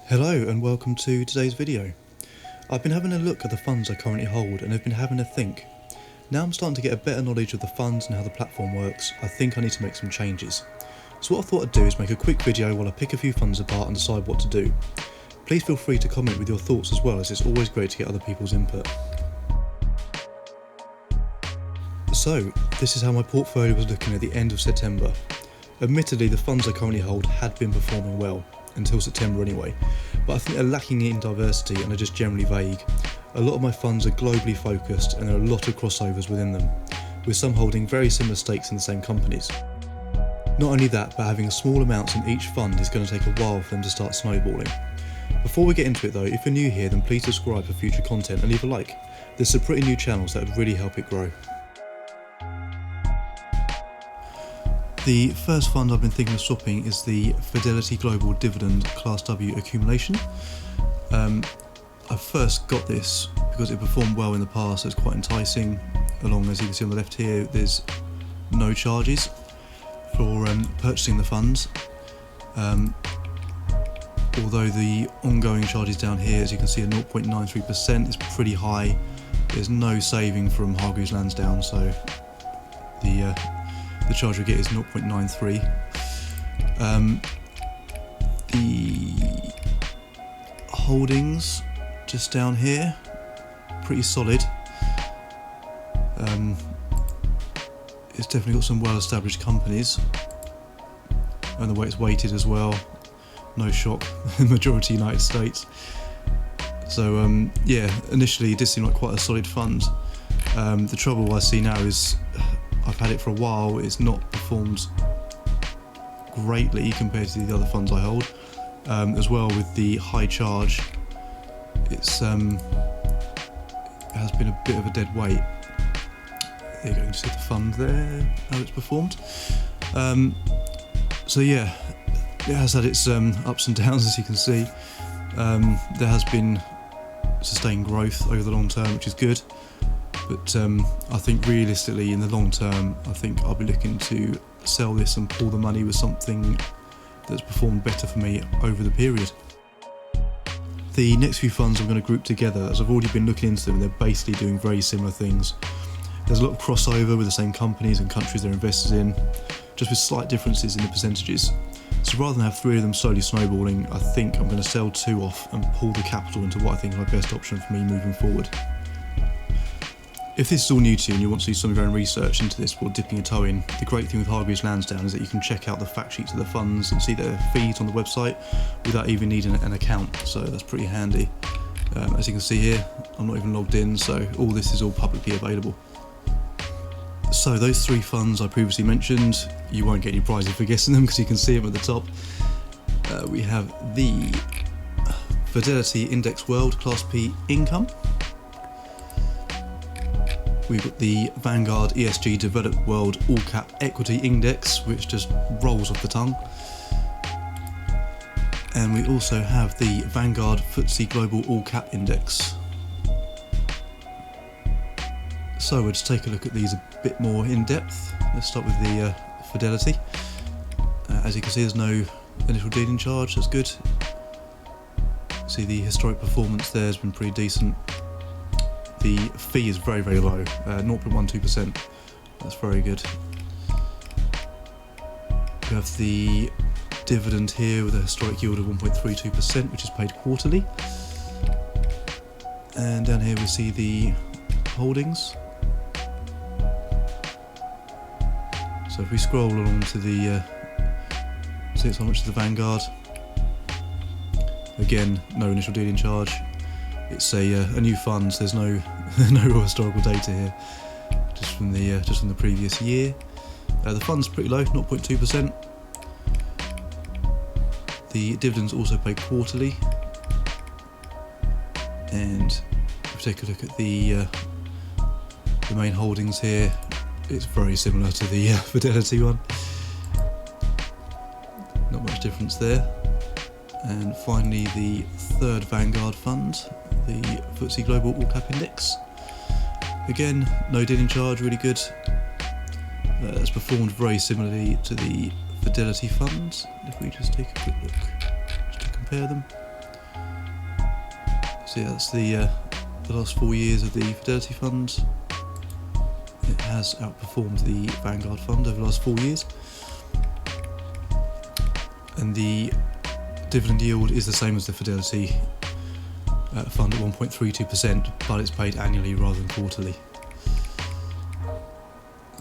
Hello and welcome to today's video. I've been having a look at the funds I currently hold and have been having a think. Now I'm starting to get a better knowledge of the funds and how the platform works. I think I need to make some changes. So what I thought I'd do is make a quick video while I pick a few funds apart and decide what to do. Please feel free to comment with your thoughts as well, as it's always great to get other people's input. So this is how my portfolio was looking at the end of September. Admittedly, the funds I currently hold had been performing well, until September anyway, but I think they're lacking in diversity and are just generally vague. A lot of my funds are globally focused and there are a lot of crossovers within them, with some holding very similar stakes in the same companies. Not only that, but having small amounts in each fund is going to take a while for them to start snowballing. Before we get into it though, if you're new here then please subscribe for future content and leave a like. There's some pretty new channels that would really help it grow. The first fund I've been thinking of swapping is the Fidelity Global Dividend Class W accumulation. I first got this because it performed well in the past, so it's quite enticing. Along, as you can see on the left here, there's no charges for purchasing the funds. Although the ongoing charges down here, as you can see, are 0.93%, is pretty high. There's no saving from Hargreaves Lansdown, so the charge we get is 0.93. The holdings just down here, pretty solid. It's definitely got some well-established companies, and the way it's weighted as well, no shock, majority United States. So yeah, initially it did seem like quite a solid fund. The trouble I see now is I've had it for a while, it's not performed greatly compared to the other funds I hold. As well, with the high charge, it has been a bit of a dead weight. There you go, you can see the fund there, how it's performed. So yeah, it has had its ups and downs, as you can see. There has been sustained growth over the long term, which is good. But I think realistically, in the long term, I think I'll be looking to sell this and pull the money with something that's performed better for me over the period. The next few funds I'm going to group together, as I've already been looking into them, they're basically doing very similar things. There's a lot of crossover with the same companies and countries they're invested in, just with slight differences in the percentages. So rather than have three of them slowly snowballing, I think I'm going to sell two off and pull the capital into what I think is my best option for me moving forward. If this is all new to you and you want to do some of your own research into this before dipping your toe in, the great thing with Hargreaves Lansdown is that you can check out the fact sheets of the funds and see their fees on the website without even needing an account, so that's pretty handy. As you can see here, I'm not even logged in, so all this is all publicly available. So those three funds I previously mentioned, you won't get any prizes for guessing them because you can see them at the top. We have the Fidelity Index World Class P Income. We've got the Vanguard ESG Developed World All Cap Equity Index, which just rolls off the tongue. And we also have the Vanguard FTSE Global All Cap Index. So we'll just take a look at these a bit more in depth. Let's start with the Fidelity. As you can see, there's no initial dealing charge, that's good. See, the historic performance there has been pretty decent. The fee is very, very low, 0.12%. That's very good. We have the dividend here with a historic yield of 1.32%, which is paid quarterly. And down here we see the holdings. So if we scroll along to the, see it's how much is the Vanguard. Again, no initial dealing charge. It's a new fund, so there's no real historical data here, just from the previous year. The fund's pretty low, 0.2%. The dividends also paid quarterly, and if we take a look at the main holdings here, it's very similar to the Fidelity one. Not much difference there. And finally, the third Vanguard fund, the FTSE Global All Cap Index. Again, no dealing charge, really good. It's performed very similarly to the Fidelity funds. If we just take a quick look just to compare them. So yeah, that's the last 4 years of the Fidelity Fund. It has outperformed the Vanguard Fund over the last 4 years. And the dividend yield is the same as the Fidelity fund at 1.32%, but it's paid annually rather than quarterly.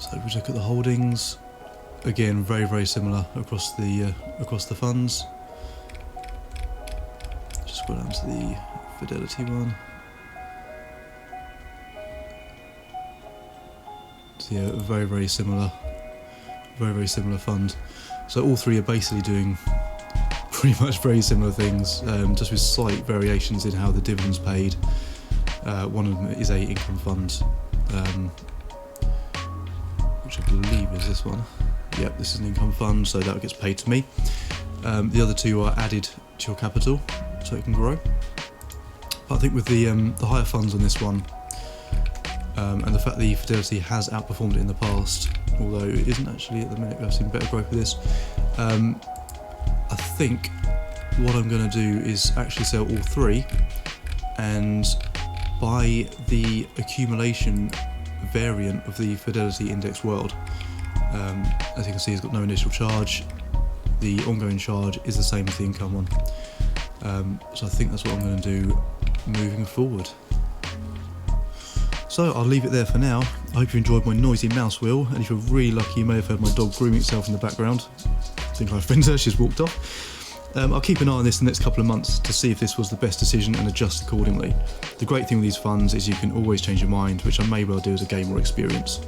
So if we look at the holdings, again very similar across the funds. Just go down to the Fidelity one. So yeah, very similar fund. So all three are basically doing pretty much very similar things, just with slight variations in how the dividend's paid. One of them is a income fund, which I believe is this one. Yep, this is an income fund, so that gets paid to me. The other two are added to your capital, so it can grow. But I think with the higher funds on this one, and the fact that the Fidelity has outperformed it in the past, although it isn't actually at the minute, I've seen better growth with this. I think what I'm going to do is actually sell all three and buy the accumulation variant of the Fidelity Index World. As you can see, it's got no initial charge. The ongoing charge is the same as the income one. So I think that's what I'm going to do moving forward. So I'll leave it there for now. I hope you enjoyed my noisy mouse wheel, and if you're really lucky you may have heard my dog grooming itself in the background. I think I offended her, she's walked off. I'll keep an eye on this the next couple of months to see if this was the best decision and adjust accordingly. The great thing with these funds is you can always change your mind, which I may well do as a game or experience.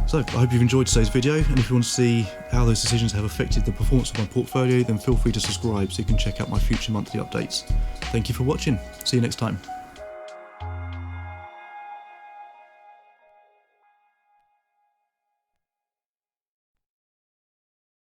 So I hope you've enjoyed today's video, and if you want to see how those decisions have affected the performance of my portfolio, then feel free to subscribe so you can check out my future monthly updates. Thank you for watching. See you next time.